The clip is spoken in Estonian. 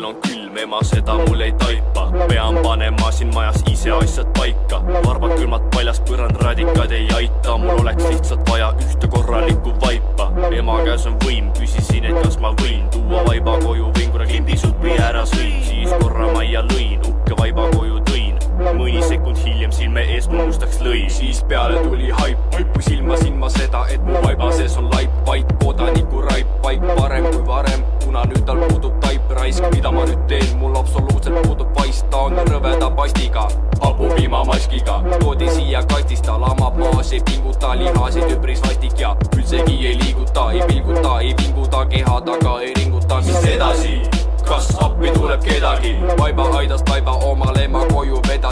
hetkel on külm, ema seda mul ei taipa. Pean panema siin majas ise asjad paika. Varbad külmad paljas, põrand radikad ei aita. Mul oleks lihtsalt vaja ühte korralikku vaipa. Ema käes on võim, küsisin, et kas ma võin tuua vaiba koju, võin kuna klimbisupi ära sõin. Siis korra majja lõin, uhke vaiba koju tõin. Mõni sekund hiljem silme ees mu mustaks lõi. Siis peale tuli haip, kui silmasin ma seda, et mu vaiba sees on laip. Vaid kodaniku raip, vaid parem kui varem, kuna nüüd tal puudub taip. Raisk, mida ma nüüd teen, mul absoluutselt puudub vaist. Ta on rõveda pastiga, hapupiimamaskiga. Toodi siia kastist, ta lamab maas, ei pinguta, lihasid üpris vastik ja üldsegi ei liiguta, ei pilguta, ei vinguta, keha taga ei ringuta. Mis edasi? Kas appi tuleb kedagi? Vaiba aidas taiba omale ema koju veda.